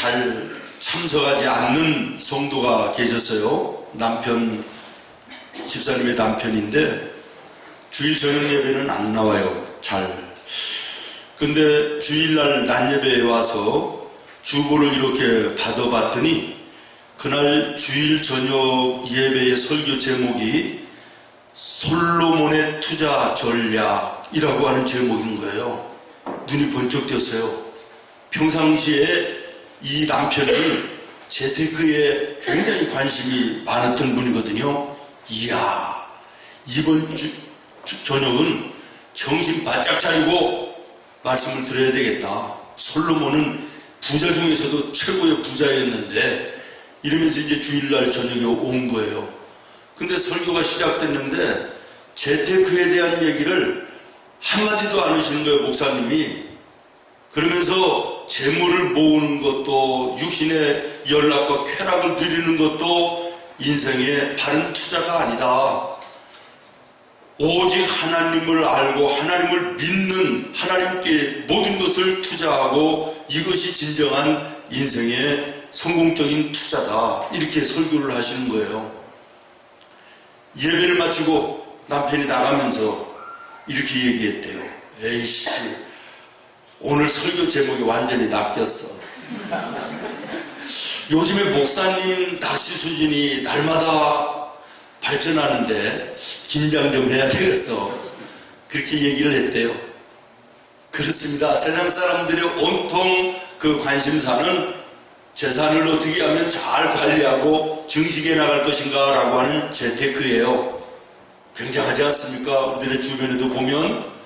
잘 참석하지 않는 성도가 계셨어요. 집사님의 남편인데 주일 저녁 예배는 안 나와요. 잘. 근데 주일날 낮 예배에 와서 주보를 이렇게 받아봤더니 그날 주일 저녁 예배의 설교 제목이 솔로몬의 투자 전략이라고 하는 제목인 거예요. 눈이 번쩍 떴어요. 평상시에 이 남편이 재테크에 굉장히 관심이 많았던 분이거든요. 이야, 이번 저녁은 정신 바짝 차리고 말씀을 드려야 되겠다. 솔로몬은 부자 중에서도 최고의 부자였는데 이러면서 이제 주일날 저녁에 온 거예요. 근데 설교가 시작됐는데 재테크에 대한 얘기를 한마디도 안 하시는 거예요, 목사님이. 그러면서 재물을 모으는 것도 육신의 연락과 쾌락을 누리는 것도 인생의 바른 투자가 아니다. 오직 하나님을 알고 하나님을 믿는 하나님께 모든 것을 투자하고 이것이 진정한 인생의 성공적인 투자다. 이렇게 설교를 하시는 거예요. 예배를 마치고 남편이 나가면서 이렇게 얘기했대요. 에이씨, 오늘 설교 제목이 완전히 낚였어. 요즘에 목사님 낚시 수준이 날마다 발전하는데 긴장 좀 해야 되겠어. 그렇게 얘기를 했대요. 그렇습니다. 세상 사람들의 온통 그 관심사는 재산을 어떻게 하면 잘 관리하고 증식해 나갈 것인가 라고 하는 재테크예요. 굉장하지 않습니까? 우리들의 주변에도 보면.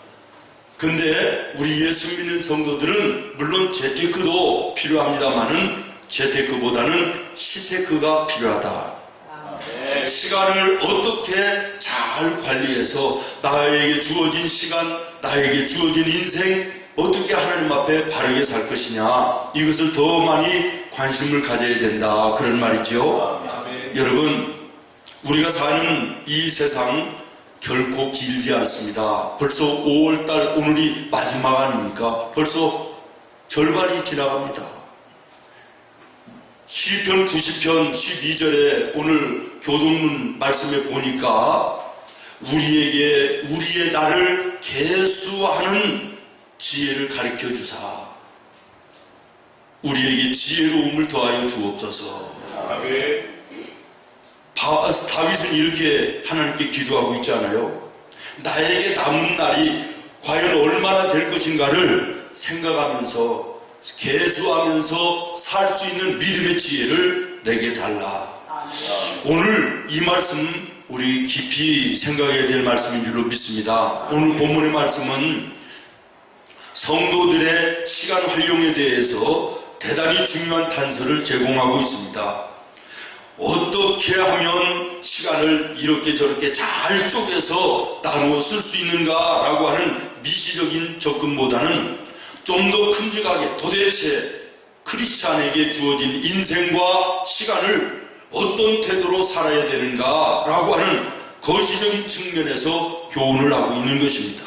근데 우리 예수 믿는 성도들은 물론 재테크도 필요합니다만은 재테크보다는 시테크가 필요하다. 시간을 어떻게 잘 관리해서 나에게 주어진 시간, 나에게 주어진 인생 어떻게 하나님 앞에 바르게 살 것이냐, 이것을 더 많이 관심을 가져야 된다, 그런 말이죠. 여러분, 우리가 사는 이 세상 결코 길지 않습니다. 벌써 5월달 오늘이 마지막 아닙니까? 벌써 절반이 지나갑니다. 시편 90편 12절에 오늘 교동문 말씀에 보니까 우리에게 우리의 날을 계수하는 지혜를 가르쳐 주사 우리에게 지혜로움을 더하여 주옵소서. 다윗은 이렇게 하나님께 기도하고 있잖아요. 나에게 남은 날이 과연 얼마나 될 것인가를 생각하면서 계수하면서 살 수 있는 믿음의 지혜를 내게 달라. 오늘 이 말씀 우리 깊이 생각해야 될 말씀인 줄로 믿습니다. 오늘 본문의 말씀은 성도들의 시간 활용에 대해서 대단히 중요한 단서를 제공하고 있습니다. 어떻게 하면 시간을 이렇게 저렇게 잘 쪼개서 나누어 쓸 수 있는가라고 하는 미시적인 접근보다는 좀 더 큼직하게 도대체 크리스찬에게 주어진 인생과 시간을 어떤 태도로 살아야 되는가라고 하는 거시적인 측면에서 교훈을 하고 있는 것입니다.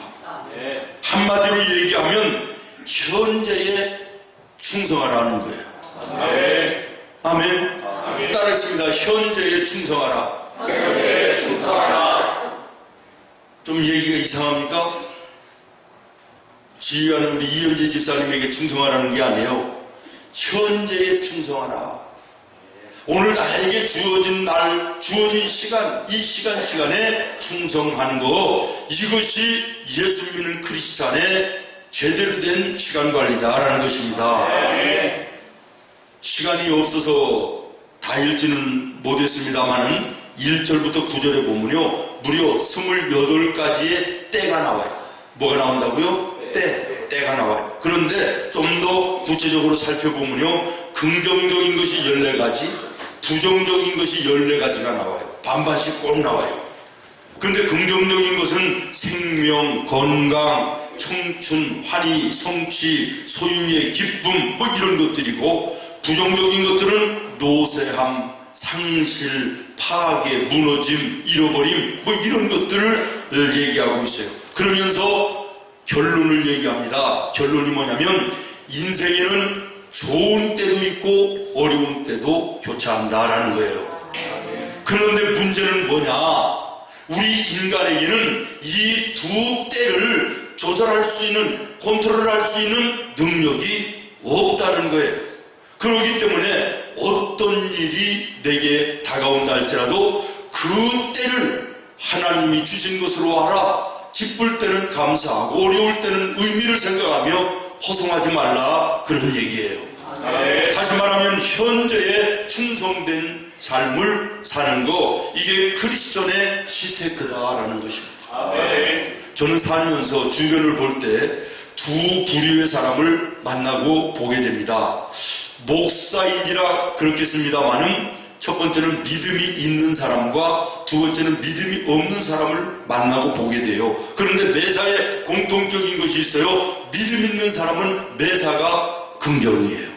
한마디로 얘기하면 현재에 충성하라는 거예요. 아멘. 따라했습니다. 현재에 충성하라. 좀 얘기가 이상합니까? 지휘하는 우리 이현재 집사님에게 충성하라는 게 아니에요. 현재에 충성하라. 오늘 나에게 주어진 날, 주어진 시간, 이 시간에 충성하는 거, 이것이 예수 믿는 크리스찬의 제대로 된 시간 관리다라는 것입니다. 시간이 없어서 다 읽지는 못했습니다만은 1절부터 9절에 보면요, 무려 28가지의 때가 나와요. 뭐가 나온다고요? 때가 나와요. 그런데 좀 더 구체적으로 살펴보면요, 긍정적인 것이 14가지, 부정적인 것이 14가지가 나와요. 반반씩 꼭 나와요. 그런데 긍정적인 것은 생명, 건강, 청춘, 환희, 성취, 소유의 기쁨, 뭐 이런 것들이고, 부정적인 것들은 노쇠함, 상실, 파괴, 무너짐, 잃어버림, 뭐 이런 것들을 얘기하고 있어요. 그러면서 결론을 얘기합니다. 결론이 뭐냐면 인생에는 좋은 때도 있고 어려운 때도 교차한다라는 거예요. 그런데 문제는 뭐냐? 우리 인간에게는 이 두 때를 조절할 수 있는, 컨트롤할 수 있는 능력이 없다는 거예요. 그렇기 때문에 어떤 일이 내게 다가온다 할지라도 그 때를 하나님이 주신 것으로 알아. 기쁠 때는 감사하고 어려울 때는 의미를 생각하며 허송하지 말라, 그런 얘기예요. 다시 말하면 현재에 충성된 삶을 사는 거, 이게 크리스천의 시테크다라는 것입니다. 저는 살면서 주변을 볼 때 두 부류의 사람을 만나고 보게 됩니다. 목사인지라 그렇겠습니다만은 첫 번째는 믿음이 있는 사람과 두 번째는 믿음이 없는 사람을 만나고 보게 돼요. 그런데 매사에 공통적인 것이 있어요. 믿음 있는 사람은 매사가 긍정이에요.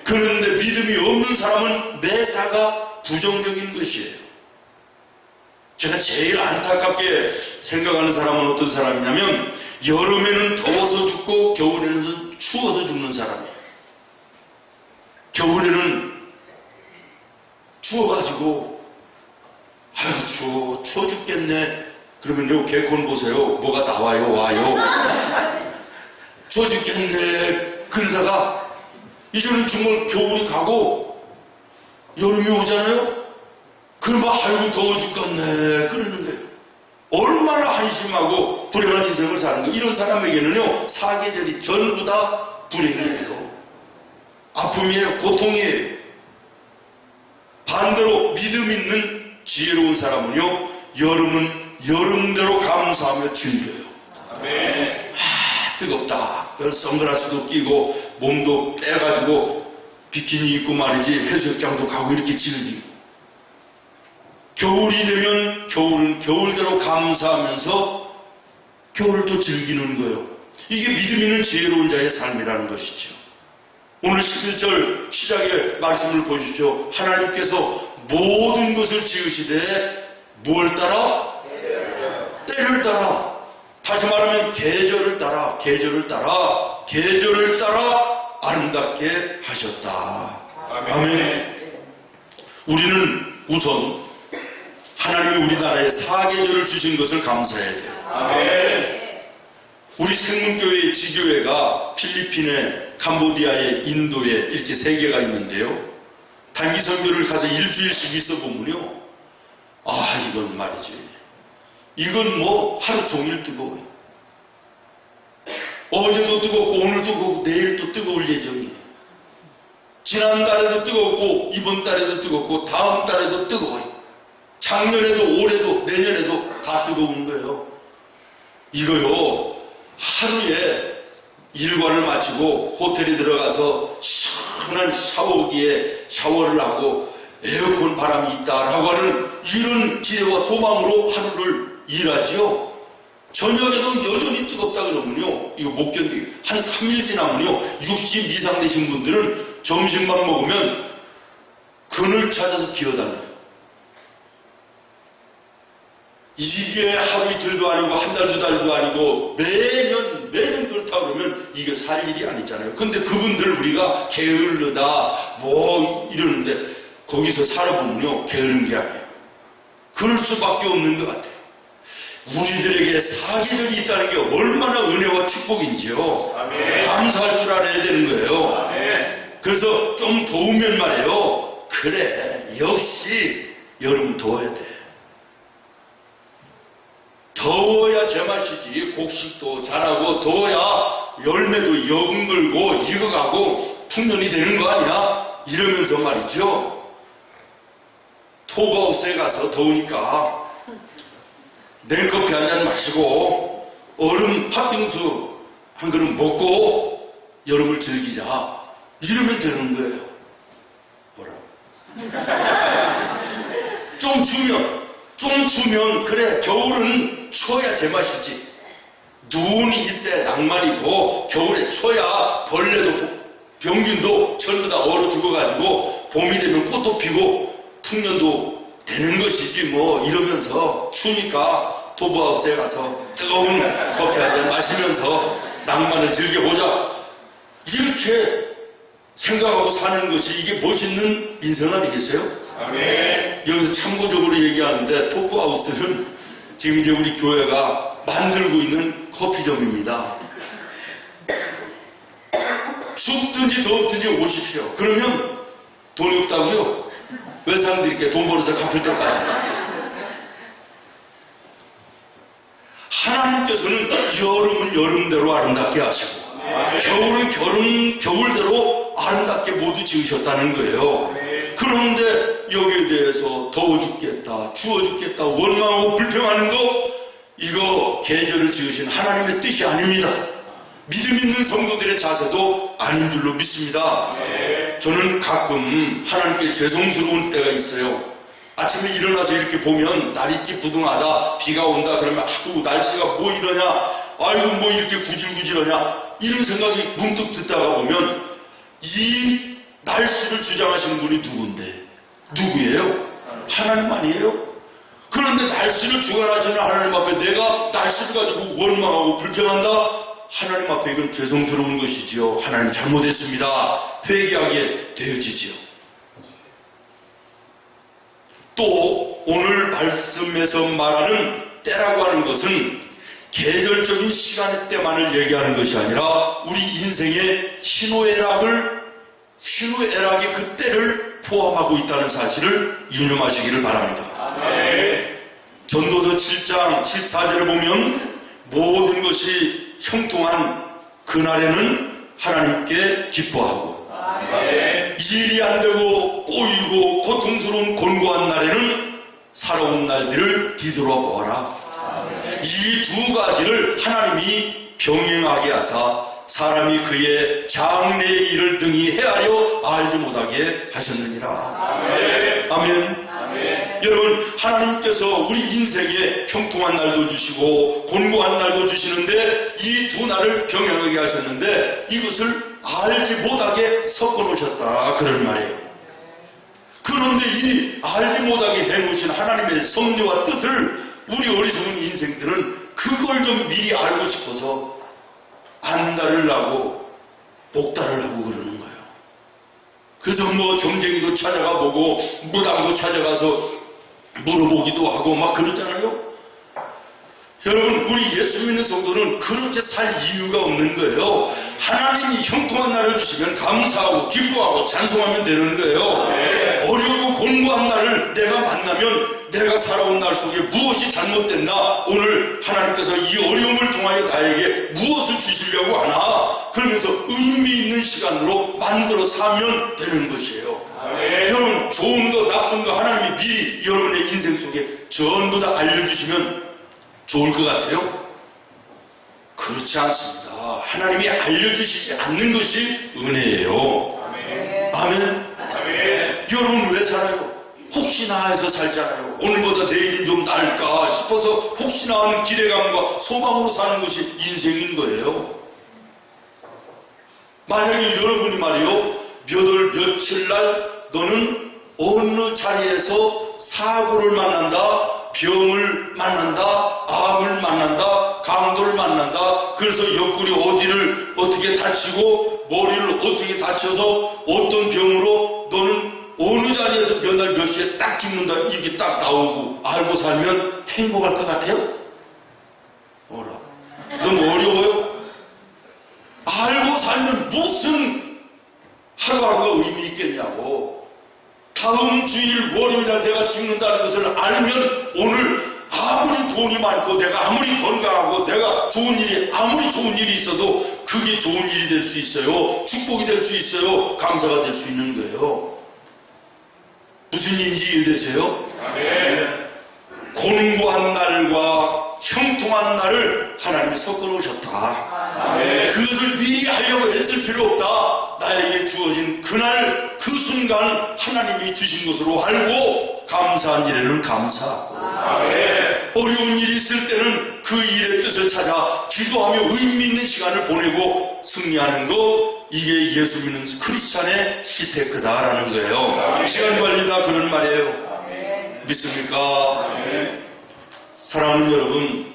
그런데 믿음이 없는 사람은 매사가 부정적인 것이에요. 제가 제일 안타깝게 생각하는 사람은 어떤 사람이냐면 여름에는 더워서 죽고 겨울에는 추워서 죽는 사람이에요. 겨울에는 추워가지고 아유 추워 죽겠네. 그러면요 개콘 보세요. 뭐가 나와요 와요. 추워 죽겠네. 그러다가 이제는 정말 겨울이 가고 여름이 오잖아요. 그러면 아이고 더워 죽겠네 그러는데 얼마나 한심하고 불행한 인생을 사는 거예요. 이런 사람에게는요 사계절이 전부 다 불행이에요. 아픔이에요. 고통이에요. 반대로 믿음 있는 지혜로운 사람은요 여름은 여름대로 감사하며 즐겨요. 뜨겁다. 그래서 선글라스도 끼고 몸도 빼가지고 비키니 입고 말이지 해수욕장도 가고 이렇게 즐기고, 겨울이 되면 겨울은 겨울대로 감사하면서 겨울을 또 즐기는 거예요. 이게 믿음 있는 지혜로운 자의 삶이라는 것이죠. 오늘 11절 시작의 말씀을 보십시오. 하나님께서 모든 것을 지으시되 무엇을 따라? 때를 따라. 다시 말하면 계절을 따라, 계절을 따라, 계절을 따라 아름답게 하셨다. 아멘. 우리는 우선 하나님이 우리나라에 사계절을 주신 것을 감사해야 돼요. 아멘. 우리 생문교회의 지교회가 필리핀에, 캄보디아에, 인도에 이렇게 3개가 있는데요. 단기 선교를 가서 일주일씩 있어 보면요. 아, 이건 말이지. 이건 뭐 하루 종일 뜨거워요. 어제도 뜨겁고 오늘도 뜨겁고 내일도 뜨거울 예정이에요. 지난달에도 뜨겁고 이번 달에도 뜨겁고 다음 달에도 뜨거워요. 작년에도 올해도 내년에도 다 뜨거운 거예요. 이거요 하루에 일과를 마치고 호텔에 들어가서 시원한 샤워기에 샤워를 하고 에어컨 바람이 있다라고 하는 이런 기대와 소망으로 하루를 일하지요. 저녁에도 여전히 뜨겁다 그러면요 이거 못 견디고 한 3일 지나면요 60 이상 되신 분들은 점심만 먹으면 그늘 찾아서 기어다녀요. 이게 하루 이틀도 아니고 한 달, 2달도 아니고 매년 그렇다 그러면 이게 살 일이 아니잖아요. 근데 그분들 우리가 게을르다 뭐 이러는데 거기서 살아보면요 게으른 게 아니에요. 그럴 수밖에 없는 것 같아요. 우리들에게 사계절이 있다는 게 얼마나 은혜와 축복인지요. 아멘. 감사할 줄 알아야 되는 거예요. 아멘. 그래서 좀 더우면 말이에요. 그래 역시 여름 더워야 돼. 더워야 제맛이지. 곡식도 자라고 더워야 열매도 여근걸고 익어가고 풍년이 되는 거 아니야? 이러면서 말이죠. 톱하우스에 가서 더우니까 냉커피 한 잔 마시고 얼음 팥빙수 한 그릇 먹고 여름을 즐기자. 이러면 되는 거예요. 뭐라고? 좀 추면 그래 겨울은 추워야 제맛이지. 눈이 있어야 낭만이고 겨울에 추워야 벌레도 병균도 전부 다 얼어 죽어가지고 봄이 되면 꽃도 피고 풍년도 되는 것이지 뭐. 이러면서 추우니까 도브하우스에 가서 뜨거운 커피 한 잔 마시면서 낭만을 즐겨보자. 이렇게 생각하고 사는 것이 이게 멋있는 인생 아니겠어요? 아멘. 여기서 참고적으로 얘기하는데 토프하우스는 지금 이제 우리 교회가 만들고 있는 커피점입니다. 춥든지 덥든지 오십시오. 그러면 돈이 없다고요? 외상 드릴게. 돈 벌어서 갚을 때까지. 하나님께서는 여름은 여름대로 아름답게 하시고 겨울은 겨울대로 아름답게 모두 지으셨다는 거예요. 그런데 여기에 대해서 더워 죽겠다, 추워 죽겠다, 원망하고 불평하는 거, 이거 계절을 지으신 하나님의 뜻이 아닙니다. 믿음 있는 성도들의 자세도 아닌 줄로 믿습니다. 저는 가끔 하나님께 죄송스러운 때가 있어요. 아침에 일어나서 이렇게 보면 날이 찌뿌둥하다, 비가 온다 그러면 아이고 날씨가 뭐 이러냐, 아이고 뭐 이렇게 구질구질하냐, 이런 생각이 문득 듣다가 보면 이 날씨를 주장하시는 분이 누군데? 누구예요? 하나님 아니에요? 그런데 날씨를 주관하시는 하나님 앞에 내가 날씨를 가지고 원망하고 불평한다? 하나님 앞에 이건 죄송스러운 것이지요. 하나님 잘못했습니다. 회개하게 되어지지요. 또 오늘 말씀에서 말하는 때라고 하는 것은 계절적인 시간의 때만을 얘기하는 것이 아니라 우리 인생의 희노애락의 그 때를 포함하고 있다는 사실을 유념하시기를 바랍니다. 전도서 7장 14절에 보면 모든 것이 형통한 그날에는 하나님께 기뻐하고 일이 안 되고 꼬이고 고통스러운 곤고한 날에는 살아온 날들을 뒤돌아보아라. 이 두 가지를 하나님이 병행하게 하사 사람이 그의 장래의 일을 등이 헤아려 알지 못하게 하셨느니라. 아멘. 여러분, 하나님께서 우리 인생에 형통한 날도 주시고 곤고한 날도 주시는데 이 두 날을 병행하게 하셨는데 이것을 알지 못하게 섞어 놓으셨다, 그런 말이에요. 그런데 이 알지 못하게 해놓으신 하나님의 섭리와 뜻을 우리 어리석은 인생들은 그걸 좀 미리 알고 싶어서 안달을 나고 복달을 하고 그러는 거예요. 그래서 뭐 점쟁이도 찾아가 보고 무당도 찾아가서 물어보기도 하고 막 그러잖아요. 여러분, 우리 예수 믿는 성도는 그렇게 살 이유가 없는 거예요. 하나님이 형통한 날을 주시면 감사하고 기뻐하고 찬송하면 되는 거예요. 어려우고 곤고한 날을 내가 만나면 내가 살아온 날 속에 무엇이 잘못됐나, 오늘 하나님께서 이 어려움을 통하여 나에게 무엇을 주시려고 하나, 그러면서 의미 있는 시간으로 만들어 사면 되는 것이에요. 여러분, 좋은 거 나쁜 거 하나님이 미리 여러분의 인생 속에 전부 다 알려주시면 좋을 것 같아요? 그렇지 않습니다. 하나님이 알려주시지 않는 것이 은혜예요. 아멘. 여러분 왜 살아요? 혹시나 해서 살잖아요. 오늘보다 내일은 좀 나을까 싶어서 혹시나 하는 기대감과 소망으로 사는 것이 인생인 거예요. 만약에 여러분이 말이요, 몇 월 며칠 날 너는 어느 자리에서 사고를 만난다, 병을 만난다, 암을 만난다, 강도를 만난다, 그래서 옆구리 어디를 어떻게 다치고 머리를 어떻게 다쳐서 어떤 병으로 너는 어느 자리에서 몇 날 몇 시에 딱 죽는다, 이게 딱 나오고 알고 살면 행복할 것 같아요? 어라, 너무 어려워요? 알고 살면 무슨 하루하루가 의미 있겠냐고. 다음 주일 월요일날 내가 죽는다는 것을 알면 오늘 아무리 돈이 많고 내가 아무리 건강하고 내가 좋은 일이 아무리 좋은 일이 있어도 그게 좋은 일이 될 수 있어요. 축복이 될 수 있어요. 감사가 될 수 있는 거예요. 무슨 일인지 이해되세요? 곤고한 날과 형통한 날을 하나님이 섞어 놓으셨다. 그것을 미리 하려고 애쓸 필요 없다. 나에게 주어진 그날 그 순간 하나님이 주신 것으로 알고 감사한 일에는 감사하고 어려운 일이 있을 때는 그 일의 뜻을 찾아 기도하며 의미 있는 시간을 보내고 승리하는 것, 이게 예수 믿는 크리스찬의 시테크다라는 거예요. 시간 관리다 그런 말이에요. 믿습니까? 사랑하는 여러분,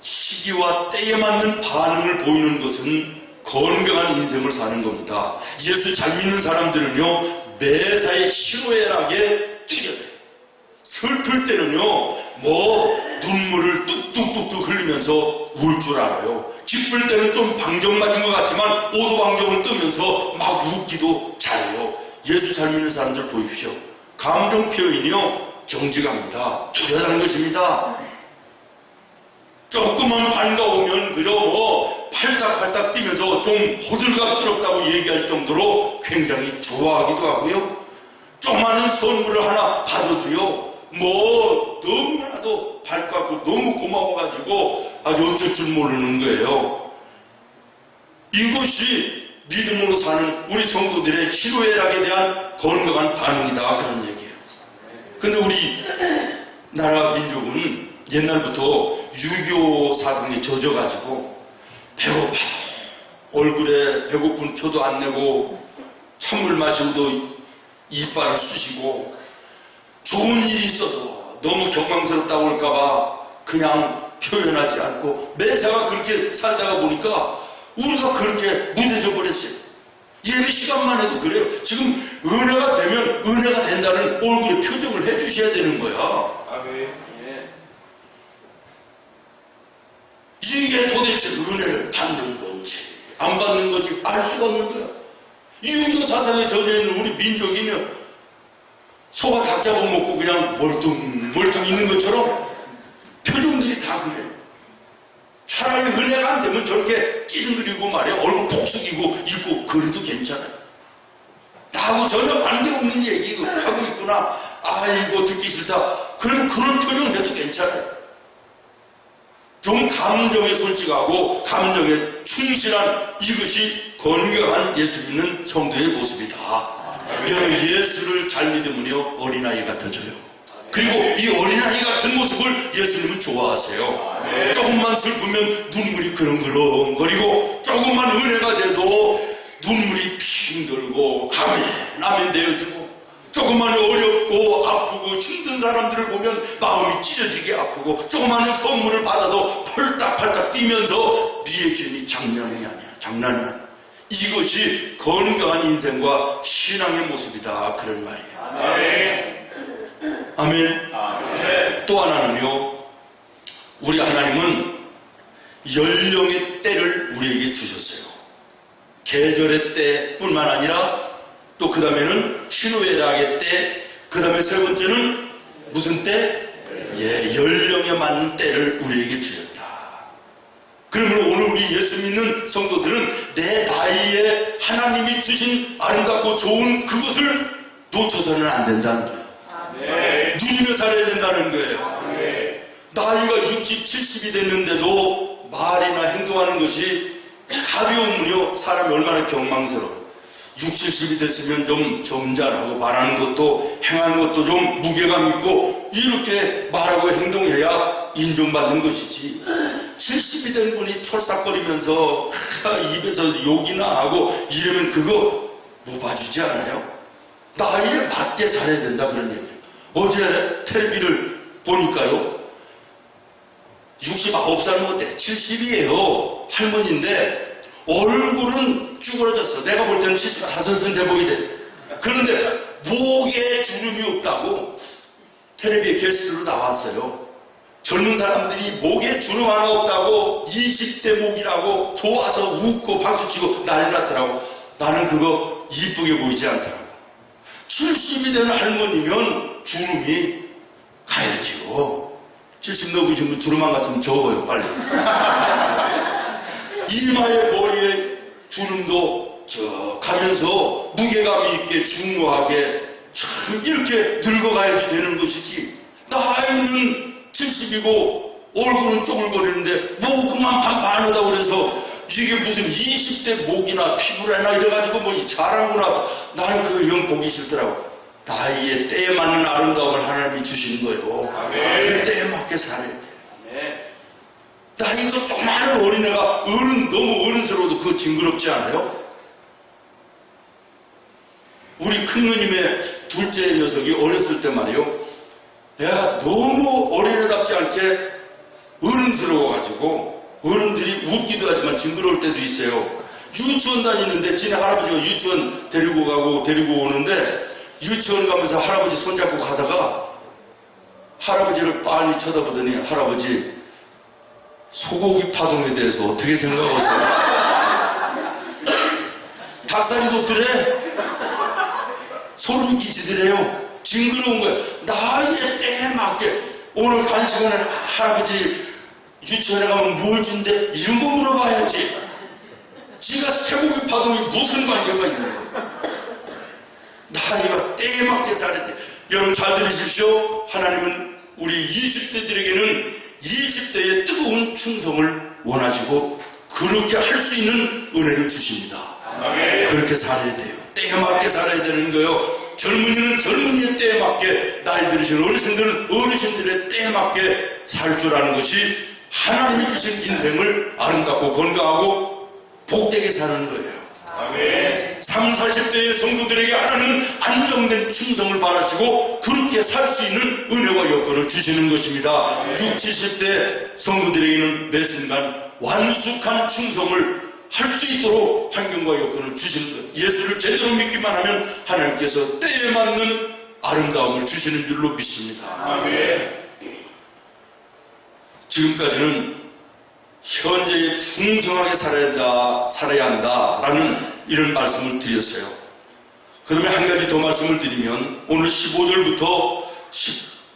시기와 때에 맞는 반응을 보이는 것은 건강한 인생을 사는 겁니다. 예수 잘 믿는 사람들은요, 매사에 희노애락에 뛰어들어요. 슬플 때는요, 눈물을 뚝뚝뚝뚝 흘리면서 울 줄 알아요. 기쁠 때는 좀 방정 맞은 것 같지만 오도방정을 뜨면서 막 웃기도 잘해요. 예수 잘 믿는 사람들 보십시오. 감정 표현이요, 정직합니다. 뚜렷한 것입니다. 조금만 반가우면 그저 팔딱팔딱 뛰면서 좀 호들갑스럽다고 얘기할 정도로 굉장히 좋아하기도 하고요. 조그마한 선물을 하나 받아도요, 너무나도 밝고 너무 고마워가지고 아주 어쩔 줄 모르는 거예요. 이것이 믿음으로 사는 우리 성도들의 희노애락에 대한 건강한 반응이다, 그런 얘기예요. 근데 우리 나라 민족은 옛날부터 유교 사상에 젖어가지고 배고파 얼굴에 배고픈 표도 안 내고 찬물 마시고도 이빨을 쑤시고 좋은 일이 있어도 너무 경망스럽다고 할까봐 그냥 표현하지 않고 매사가 그렇게 살다가 보니까 우리가 그렇게 무뎌져 버렸어요. 예배 시간만 해도 그래요. 지금 은혜가 되면 은혜가 된다는 얼굴에 표정을 해주셔야 되는 거야. 아멘. 이게 도대체 은혜를 받는 건지 안 받는 건지 알 수가 없는 거야. 유교 사상에 젖어있는 우리 민족이면 소가 닭 잡아먹고 그냥 멀뚱 있는 것처럼 표정들이 다 그래요. 차라리 은혜가 안 되면 저렇게 찌른거리고 말이야. 얼굴 푹 숙이고 있고 그래도 괜찮아요. 나하고 전혀 관계없는 얘기 하고 있구나. 아이고 듣기 싫다. 그럼 그런 표정 해도 괜찮아요. 좀 감정에 솔직하고 감정에 충실한 이것이 건강한 예수 믿는 성도의 모습이다. 여러분, 예수를 잘 믿으면요, 어린아이 같아져요. 그리고 이 어린아이 같은 모습을 예수님은 좋아하세요. 조금만 슬프면 눈물이 그렁그렁거리고 조금만 은혜가 돼도 눈물이 핑 돌고 아멘 되어지고 조금만 어렵고 아프고 힘든 사람들을 보면 마음이 찢어지게 아프고 조그마한 선물을 받아도 펄딱펄딱 뛰면서 리액션이 장난이 아니야. 이것이 건강한 인생과 신앙의 모습이다, 그런 말이에요. 아멘. 또 하나는요, 우리 하나님은 연령의 때를 우리에게 주셨어요. 계절의 때뿐만 아니라 또 그 다음에는 희노애락의 때, 그 다음에 세 번째는 무슨 때? 연령에 맞는 때를 우리에게 주셨다. 그러므로 오늘 우리 예수 믿는 성도들은 내 나이에 하나님이 주신 아름답고 좋은 그것을 놓쳐서는 안 된다는 거예요. 누리며 살아야 된다는 거예요. 나이가 60, 70이 됐는데도 말이나 행동하는 것이 가벼우면요, 사람이 얼마나 경망스러워요. 60, 70이 됐으면 좀 점잖하고 말하는 것도 행하는 것도 좀 무게감 있고 이렇게 말하고 행동해야 인정받는 것이지. 70이 된 분이 철싹거리면서 입에서 욕이나 하고 이러면 그거 못 봐주지 않아요? 나이에 맞게 살아야 된다, 그런 얘기예요. 어제 텔레비를 보니까요, 69살은 어때? 70이에요. 할머니인데 얼굴은 쭈그러졌어. 내가 볼 때는 75은 돼 보이대. 그런데 목에 주름이 없다고 텔레비에 게스트로 나왔어요. 젊은 사람들이 목에 주름 하나 없다고 20대 목이라고 좋아서 웃고 박수치고 난리 났더라고. 나는 그거 이쁘게 보이지 않더라고. 70이 된 할머니면 주름이 가야지요. 70 넘으신 분 주름 안 갔으면 적어요, 빨리. 이마에 머리에 주름도 가면서 무게감이 있게 중후하게 참 이렇게 늙어가야지 되는 것이지. 나이는 70이고 얼굴은 쪼글거리는데 목만 반반하다고 그래서 이게 무슨 20대 목이나 피부라나 이래가지고 뭐 잘하구나. 나는 그 영 보기 싫더라고. 나이에 때에 맞는 아름다움을 하나님이 주신 거예요. 그 때에 맞게 살아야 돼. 나이가 조그마한 어린애가 너무 어른스러워도 그거 징그럽지 않아요? 우리 큰 누님의 둘째 녀석이 어렸을 때 말이요, 얘가 너무 어린애답지 않게 어른스러워가지고 어른들이 웃기도 하지만 징그러울 때도 있어요. 유치원 다니는데 지네 할아버지가 유치원 데리고 가고 데리고 오는데 유치원 가면서 할아버지 손잡고 가다가 할아버지를 빤히 쳐다보더니 할아버지 소고기 파동에 대해서 어떻게 생각하세요? 닭살이 돋더래. 소름 끼치더래요. 징그러운 거야. 나이에 때에 맞게 오늘 간식은 할아버지 유치원에 가면 뭘 준대? 이런 거 물어봐야지. 지가 쇠고기 파동이 무슨 관계가 있는 거야. 나이가 때에 맞게 살아야 돼. 여러분 잘 들으십시오. 하나님은 우리 20대들에게는 20대의 뜨거운 충성을 원하시고 그렇게 할 수 있는 은혜를 주십니다. 그렇게 살아야 돼요. 때에 맞게 살아야 되는 거예요. 젊은이는 젊은이의 때에 맞게, 나이 들으신 어르신들은 어르신들의 때에 맞게 살 줄 아는 것이 하나님이 주신 인생을 아름답고 건강하고 복되게 사는 거예요. 3, 40대의 성도들에게 하나님은 안정된 충성을 바라시고 그렇게 살 수 있는 은혜와 여건을 주시는 것입니다. 6, 70대 성도들에게는 매 순간 완숙한 충성을 할 수 있도록 환경과 여건을 주시는 것. 예수를 제대로 믿기만 하면 하나님께서 때에 맞는 아름다움을 주시는 줄로 믿습니다. 지금까지는 현재에 충성하게 살아야 한다라는 이런 말씀을 드렸어요. 그다음에 한 가지 더 말씀을 드리면 오늘 15절부터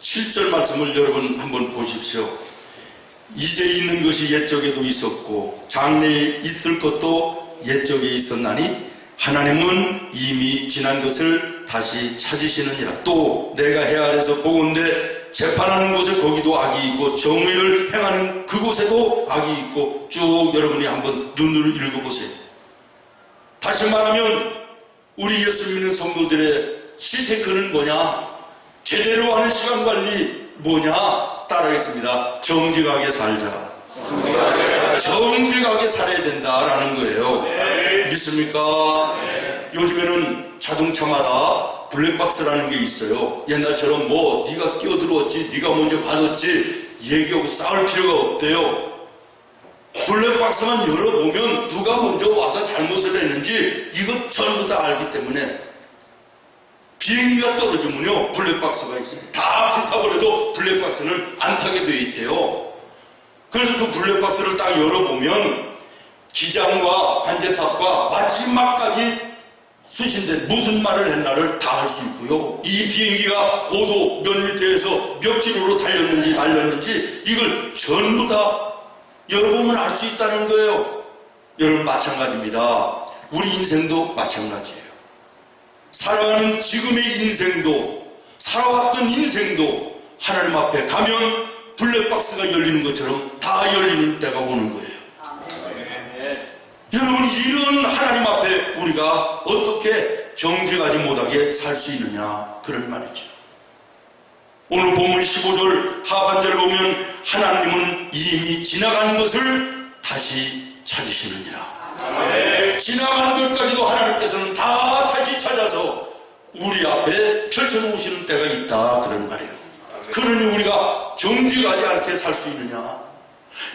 17절 말씀을 여러분 한번 보십시오. 이제 있는 것이 옛적에도 있었고 장래에 있을 것도 옛적에 있었나니 하나님은 이미 지난 것을 다시 찾으시느니라. 또 내가 해 아래서 보건대 재판하는 곳에 거기도 악이 있고 정의를 행하는 그곳에도 악이 있고 쭉 여러분이 한번 눈으로 읽어보세요. 다시 말하면 우리 예수 믿는 성도들의 시세크는 뭐냐? 제대로 하는 시간관리 뭐냐? 따라하겠습니다. 정직하게 살자. 정직하게 살아야 된다라는 거예요. 믿습니까? 요즘에는 자동차마다 블랙박스라는 게 있어요. 옛날처럼 뭐 네가 끼어들었지, 네가 먼저 받았지 얘기하고 싸울 필요가 없대요. 블랙박스만 열어보면 누가 먼저 와서 잘못을 했는지 이거 전부 다 알기 때문에 비행기가 떨어지면요 블랙박스가 있어요. 다 불타버려도 블랙박스는 안 타게 되어 있대요. 그래서 그 블랙박스를 딱 열어보면 기장과 관제탑과 마지막까지 수신된 무슨 말을 했나를 다 알 수 있고요. 이 비행기가 고도 몇 미터에서 몇 킬로로 달렸는지 날렸는지 이걸 전부 다 열어보면 알 수 있다는 거예요. 여러분 마찬가지입니다. 우리 인생도 마찬가지예요. 살아가는 지금의 인생도 살아왔던 인생도 하나님 앞에 가면 블랙박스가 열리는 것처럼 다 열리는 때가 오는 거예요. 여러분 이런 하나님 앞에 우리가 어떻게 정직하지 못하게 살 수 있느냐 그런 말이죠. 오늘 본문 15절 하반절을 보면 하나님은 이미 지나간 것을 다시 찾으시느니라. 지나간 것까지도 하나님께서는 다 다시 찾아서 우리 앞에 펼쳐놓으시는 때가 있다 그런 말이에요. 그러니 우리가 정직하지 않게 살 수 있느냐?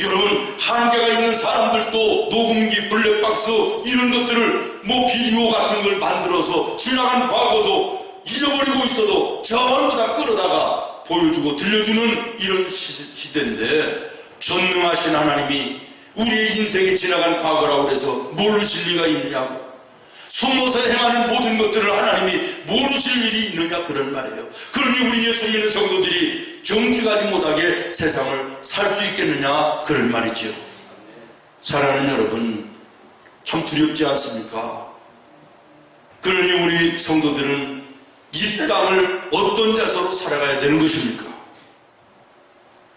여러분 한계가 있는 사람들도 녹음기, 블랙박스 이런 것들을 뭐 비디오 같은 걸 만들어서 지나간 과거도 잊어버리고 있어도 전부 다 끌어다가 보여주고 들려주는 이런 시대인데 전능하신 하나님이 우리의 인생에 지나간 과거라고 해서 모르실 리가 있느냐고. 숨어서 행하는 모든 것들을 하나님이 모르실 일이 있느냐 그런 말이에요. 그러니 우리 예수 믿는 성도들이 정직하지 못하게 세상을 살 수 있겠느냐 그런 말이죠. 사랑하는 여러분 참 두렵지 않습니까? 그러니 우리 성도들은 이 땅을 어떤 자세로 살아가야 되는 것입니까?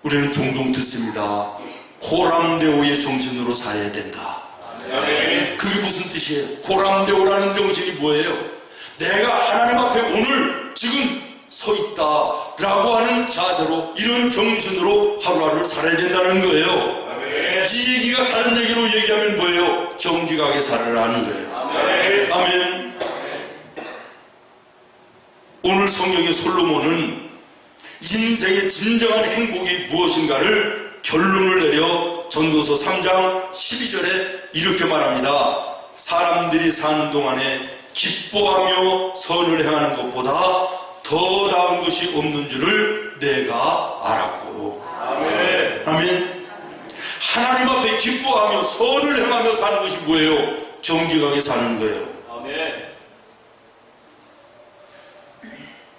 우리는 종종 듣습니다. 고람대오의 정신으로 살아야 된다. 그게 무슨 뜻이에요? 고람대오라는 정신이 뭐예요? 내가 하나님 앞에 오늘 지금 서 있다라고 하는 자세로 이런 정신으로 하루하루를 살아야 된다는 거예요. 이 얘기가 다른 얘기로 얘기하면 뭐예요? 정직하게 살아라는 거예요. 아멘. 오늘 성경의 솔로몬은 인생의 진정한 행복이 무엇인가를 결론을 내려 전도서 3장 12절에 이렇게 말합니다. 사람들이 사는 동안에 기뻐하며 선을 행하는 것보다 더 나은 것이 없는 줄을 내가 알았고. 아멘. 아멘. 하나님 앞에 기뻐하며 선을 행하며 사는 것이 뭐예요? 정직하게 사는 거예요. 아멘.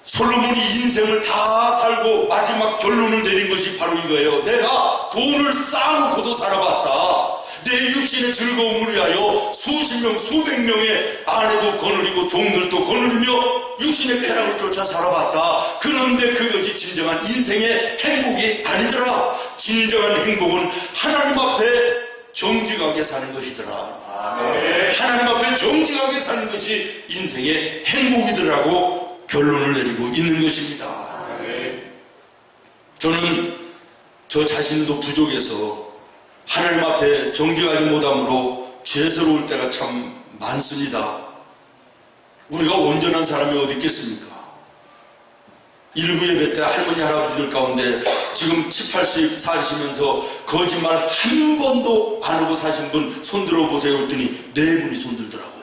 솔로몬이 인생을 다 살고 마지막 결론을 내린 것이 바로 이거예요. 내가 돈을 쌓아놓고도 살아봤다. 내 육신의 즐거움을 위하여 수십 명, 수백 명의 아내도 거느리고 종들도 거느리며 육신의 쾌락을 쫓아 살아봤다. 그런데 그것이 진정한 인생의 행복이 아니더라. 진정한 행복은 하나님 앞에 정직하게 사는 것이더라. 아멘. 하나님 앞에 정직하게 사는 것이 인생의 행복이더라고 결론을 내리고 있는 것입니다. 아멘. 저는 저 자신도 부족해서 하나님 앞에 정직하지 못함으로 죄스러울 때가 참 많습니다. 우리가 온전한 사람이 어디 있겠습니까? 일부 예배 때 할머니 할아버지들 가운데 지금 70, 80 사시면서 거짓말 한 번도 안 하고 사신 분 손 들어보세요 했더니 4분이 손 들더라고요.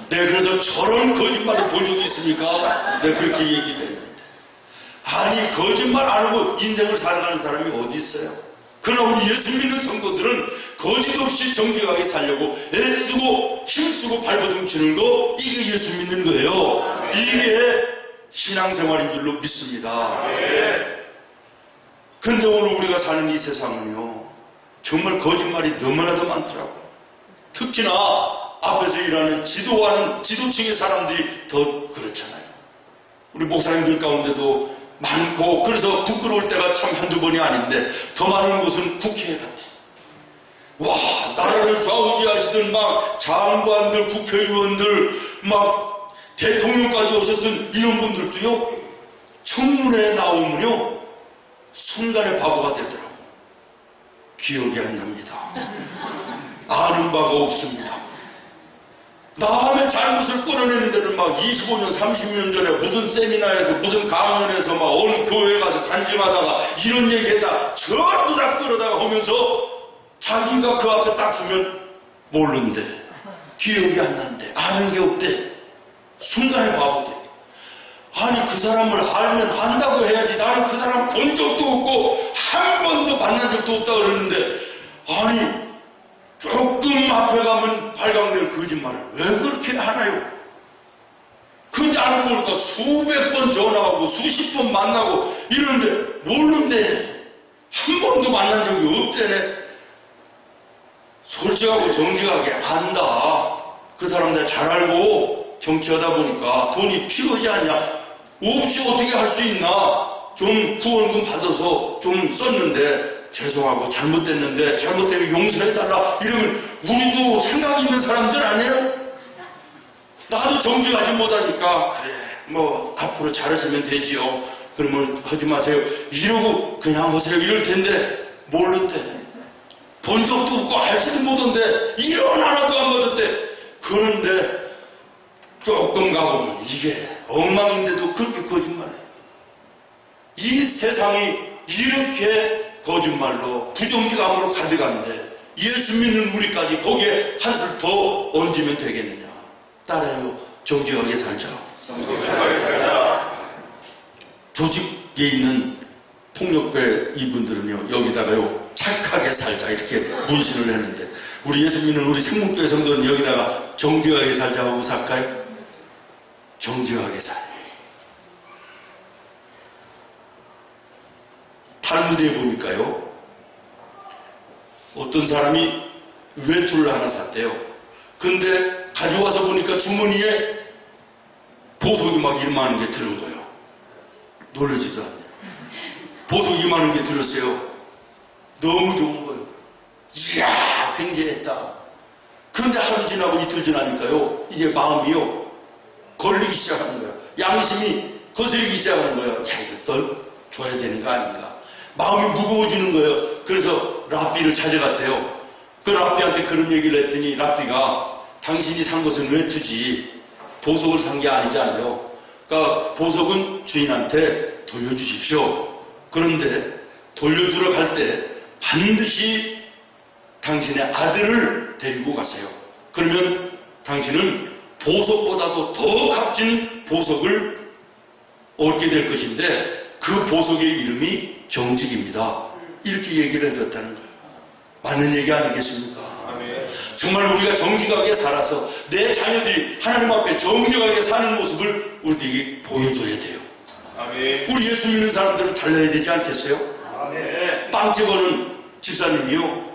네, 그래서 저런 거짓말을 본 적이 있습니까? 네, 그렇게 얘기를 했는데. 아니, 거짓말 안 하고 인생을 살아가는 사람이 어디 있어요? 그러나 우리 예수 믿는 성도들은 거짓 없이 정직하게 살려고 애쓰고 힘쓰고 발버둥 치는 거, 이게 예수 믿는 거예요. 이게 신앙생활인 줄로 믿습니다. 근데 오늘 우리가 사는 이 세상은요, 정말 거짓말이 너무나도 많더라고요. 특히나 앞에서 일하는 지도층의 사람들이 더 그렇잖아요. 우리 목사님들 가운데도 많고, 그래서 부끄러울 때가 참 한두 번이 아닌데 더 많은 곳은 국회 같아요. 와, 나라를 좌우지하시던 막 장관들, 국회의원들, 막 대통령까지 오셨던 이런 분들도요, 청문회에 나오면요 순간에 바보가 되더라고요. 기억이 안 납니다. 아는 바가 없습니다. 남의 잘못을 끌어내는 데는 막 25년, 30년 전에 무슨 세미나에서, 무슨 강연에서 막 어느 교회에 가서 간증하다가 이런 얘기했다, 전부 다 끌어다가 하면서 자기가 그 앞에 딱 서면 모르는데, 기억이 안 난대, 아는 게 없대, 순간에 바보대. 아니, 그 사람을 알면 안다고 해야지. 나는 그 사람 본 적도 없고 한 번도 만난 적도 없다 그러는데, 아니, 조금 앞에 가면 발광될 거짓말을 왜 그렇게 하나요? 근데 알고 보니까 수백 번 전화하고 수십 번 만나고 이러는데 모르는데 한 번도 만난 적이 없대네. 솔직하고 정직하게 안다. 그 사람들 잘 알고 정치하다 보니까 돈이 필요하지 않냐. 없이 어떻게 할 수 있나. 좀 후원금 받아서 좀 썼는데 죄송하고 잘못됐는데 잘못되면 용서해달라 이러면 우리도 생각 있는 사람들 아니에요? 나도 정직하지 못하니까 그래 뭐 앞으로 잘하시면 되지요. 그러면 하지 마세요 이러고 그냥 하세요 이럴 텐데 모르대. 본 적도 없고 알지도 못한데 이런 하나도 안 받았대. 그런데 조금 가보면 이게 엉망인데도 그렇게 거짓말해. 이 세상이 이렇게 거짓말로 부정직함으로 가득한데 예수 믿는 우리까지 거기에 한술 더 얹으면 되겠느냐. 따라요. 정직하게 살자. 조직에 있는 폭력배 이분들은요 여기다가요 착하게 살자 이렇게 문신을 했는데 우리 예수 믿는 우리 생명교회 성도는 여기다가 정직하게 살자 하고 살까요? 정직하게 살자. 탈무드에 보니까요 어떤 사람이 외투를 하나 샀대요. 근데 가져와서 보니까 주머니에 보석이 막 이만한 게 들은 거예요. 놀라지도 않네요. 보석이 이만한 게 들었어요. 너무 좋은 거예요. 이야 횡재했다. 그런데 하루 지나고 이틀 지나니까요 이게 마음이요 걸리기 시작하는 거예요. 양심이 거슬리기 시작하는 거예요. 야 이거 널 줘야 되는 거 아닌가. 마음이 무거워지는 거예요. 그래서 랍비를 찾아갔대요. 그 랍비한테 그런 얘기를 했더니 랍비가 당신이 산 것은 외투지 보석을 산 게 아니잖아요. 그러니까 보석은 주인한테 돌려주십시오. 그런데 돌려주러 갈 때 반드시 당신의 아들을 데리고 가세요. 그러면 당신은 보석보다도 더 값진 보석을 얻게 될 것인데 그 보석의 이름이 정직입니다. 이렇게 얘기를 해줬다는 거예요. 맞는 얘기 아니겠습니까? 정말 우리가 정직하게 살아서 내 자녀들이 하나님 앞에 정직하게 사는 모습을 우리에게 보여줘야 돼요. 우리 예수 믿는 사람들은 달라야 되지 않겠어요? 빵집 오는 집사님이요,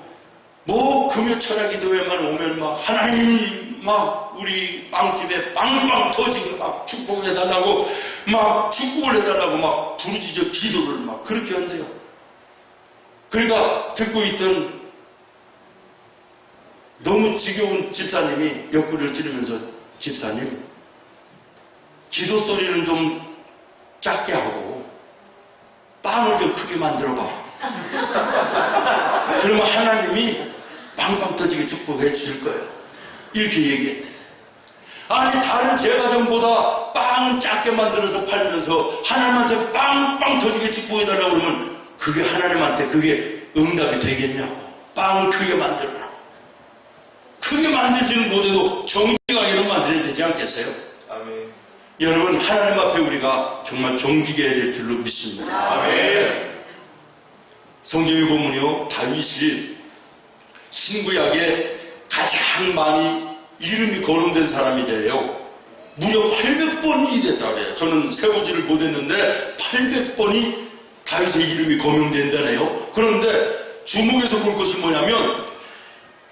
뭐 금요 철야 기도회만 오면 막 하나님 막 우리 빵집에 빵빵 터지고 막 축복해달라고 막 축복을 해달라고 막 부르짖어 기도를 막 그렇게 한대요. 그러니까 듣고 있던 너무 지겨운 집사님이 옆구리를 찌르면서, 집사님, 기도 소리는 좀 작게 하고 빵을 좀 크게 만들어봐. 그러면 하나님이 빵빵 터지게 축복해 주실 거예요. 이렇게 얘기했대. 아니, 다른 제과점보다 빵 작게 만들어서 팔면서 하나님한테 빵빵 터지게 축복해달라고 그러면 그게 하나님한테 그게 응답이 되겠냐고. 빵을 크게 만들어라. 크게 만들지는 못해도 정직하게는 만들어야 되지 않겠어요? 아멘. 여러분, 하나님 앞에 우리가 정말 정직해야 될 줄로 믿습니다. 아멘. 성경에 보면요, 다윗이 신구약에 가장 많이 이름이 거론된 사람이래요. 무려 800번이 됐다고 해요. 저는 세보지를 못했는데 800번이 다윗의 이름이 거명된다네요. 그런데 주목해서 볼 것이 뭐냐면,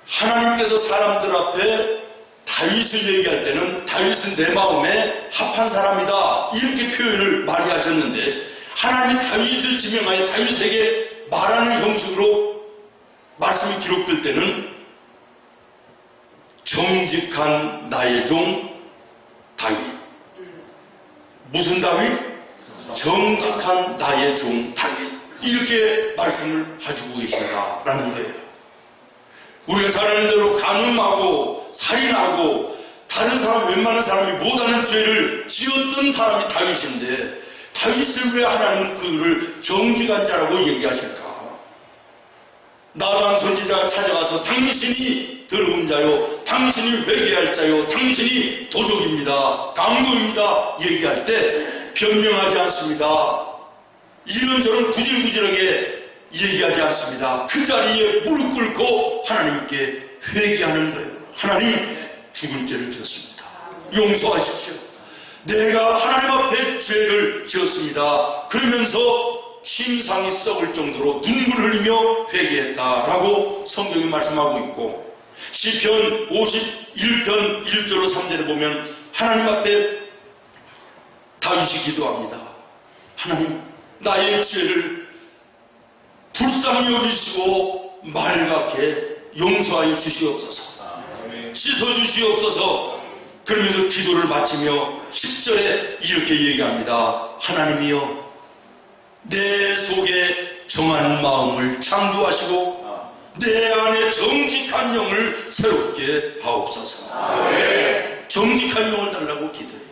하나님께서 사람들 앞에 다윗을 얘기할 때는 다윗은 내 마음에 합한 사람이다, 이렇게 표현을 많이 하셨는데, 하나님이 다윗을 지명하여 다윗에게 말하는 형식으로 말씀이 기록될 때는 정직한 나의 종 다윗. 무슨 다윗? 정직한 나의 종 다윗. 이렇게 말씀을 해주고 계신다라는 거예요. 우리가 잘하는 대로 간음하고 살인하고 다른 사람, 웬만한 사람이 못하는 죄를 지었던 사람이 다윗인데, 다윗을 왜 하나님은 그를 정직한 자라고 얘기하실까? 나단 선지자가 찾아가서 당신이 더러운 자요, 당신이 회개할 자요, 당신이 도적입니다, 강도입니다 얘기할 때 변명하지 않습니다. 이런저런 구질구질하게 얘기하지 않습니다. 그 자리에 무릎 꿇고 하나님께 회개하는 거예요. 하나님, 죽을 죄를 지었습니다. 용서하십시오. 내가 하나님 앞에 죄를 지었습니다. 그러면서 심상이 썩을 정도로 눈물을 흘리며 회개했다라고 성경이 말씀하고 있고, 시편 51편 1절로 3절에 보면 하나님 앞에 다윗이 기도합니다. 하나님, 나의 죄를 불쌍히 여기시고 맑게 용서하여 주시옵소서. 씻어주시옵소서. 그러면서 기도를 마치며 10절에 이렇게 얘기합니다. 하나님이여, 내 속에 정한 마음을 창조하시고 내 안에 정직한 영을 새롭게 하옵소서. 정직한 영을 달라고 기도해요.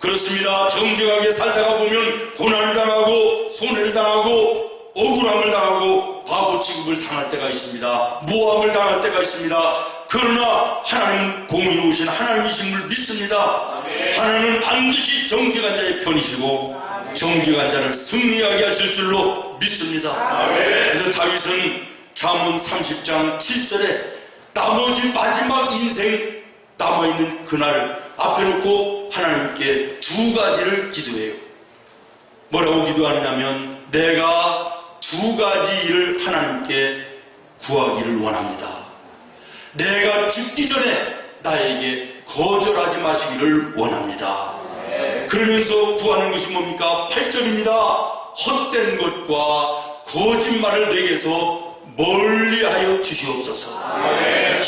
그렇습니다. 정직하게 살다가 보면 고난을 당하고 손해를 당하고 억울함을 당하고 바보 취급을 당할 때가 있습니다. 모함을 당할 때가 있습니다. 그러나 하나님은 공의로우신 하나님이신 걸 믿습니다. 하나님은 반드시 정직한 자의 편이시고 정직한 자를 승리하게 하실 줄로 믿습니다. 그래서 다윗은 잠언 30장 7절에 나머지 마지막 인생 남아있는 그날 앞에 놓고 하나님께 두 가지를 기도해요. 뭐라고 기도하느냐면, 내가 두 가지 일을 하나님께 구하기를 원합니다. 내가 죽기 전에 나에게 거절하지 마시기를 원합니다. 그러면서 구하는 것이 뭡니까? 8절입니다. 헛된 것과 거짓말을 내게서 멀리하여 주시옵소서.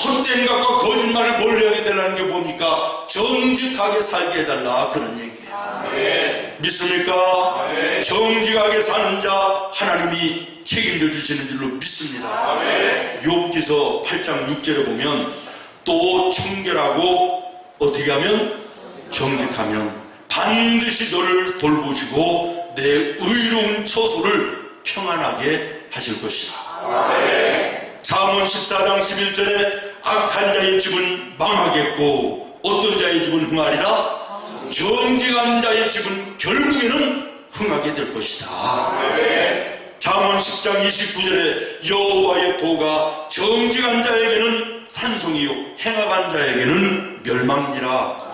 헛된 것과 거짓말을 멀리하게 되라는 게 뭡니까? 정직하게 살게 해달라, 그런 얘기예요. 믿습니까? 정직하게 사는 자 하나님이 책임져 주시는 줄로 믿습니다. 욥기서 8장 6절에 보면, 또 청결하고 어떻게 하면? 정직하면 반드시 너를 돌보시고 내 의로운 처소를 평안하게 하실 것이라. 잠언 14장 11절에 악한 자의 집은 망하겠고 어떤 자의 집은 흥하리라. 정직한 자의 집은 결국에는 흥하게 될 것이다. 잠언 10장 29절에 여호와의 도가 정직한 자에게는 산송이요 행악한 자에게는 멸망이니라.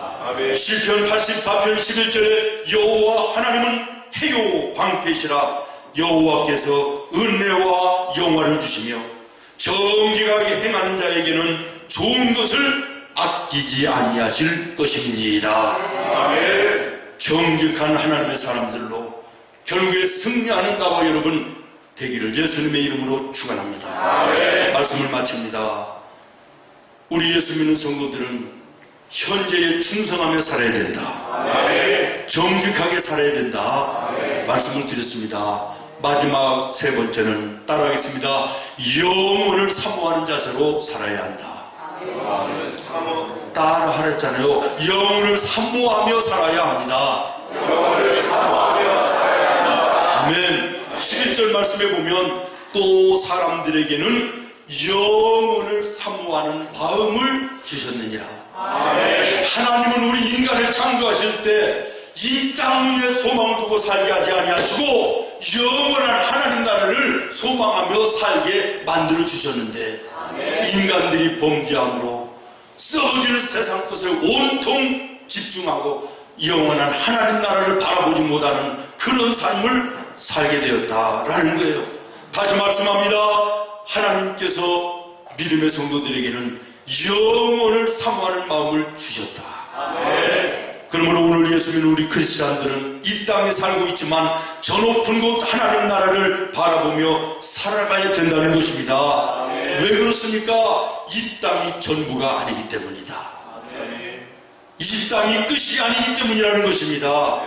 시편 84편 11절에 여호와 하나님은 해요 방패시라. 여호와께서 은혜와 영화를 주시며 정직하게 행하는 자에게는 좋은 것을 아끼지 아니하실 것입니다. 정직한 하나님의 사람들로 결국에 승리하는 나와 여러분 되기를 예수님의 이름으로 축원합니다. 말씀을 마칩니다. 우리 예수 믿는 성도들은 현재에 충성하며 살아야 된다. 정직하게 살아야 된다. 말씀을 드렸습니다. 마지막 세 번째는 따라하겠습니다. 영혼을 사모하는 자세로 살아야 한다. 따라하랬잖아요. 영혼을 사모하며 살아야 합니다. 아멘. 11절 말씀에 보면 또 사람들에게는 영혼을 사모하는 마음을 주셨느니라. 하나님은 우리 인간을 창조하실 때 이 땅 위에 소망을 두고 살게 하지 아니하시고 영원한 하나님 나라를 소망하며 살게 만들어 주셨는데 인간들이 범죄함으로 썩어지는 세상 것을 온통 집중하고 영원한 하나님 나라를 바라보지 못하는 그런 삶을 살게 되었다라는 거예요. 다시 말씀합니다. 하나님께서 믿음의 성도들에게는 영혼을 사모하는 마음을 주셨다. 그러므로 오늘 예수 믿는 우리 크리스찬들은 이 땅에 살고 있지만 저 높은 곳 하나님 나라를 바라보며 살아가야 된다는 것입니다. 왜 그렇습니까? 이 땅이 전부가 아니기 때문이다. 이 땅이 끝이 아니기 때문이라는 것입니다.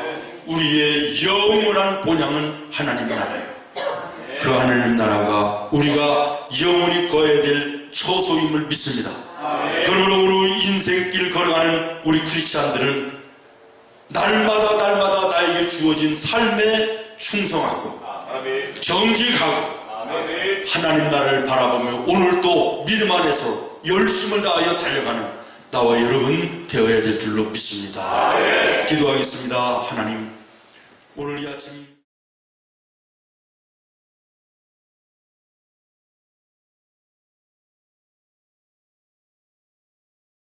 우리의 영원한 본향은 하나님 나라예요. 그 하나님 나라가 우리가 영원히 거해야 될 처소임을 믿습니다. 그러므로 우리 인생길 걸어가는 우리 크리스찬들은 날마다 나에게 주어진 삶에 충성하고 정직하고 하나님 나라를 바라보며 오늘도 믿음 안에서 열심을 다하여 달려가는 나와 여러분 되어야 될 줄로 믿습니다. 기도하겠습니다. 하나님, 오늘 이 아침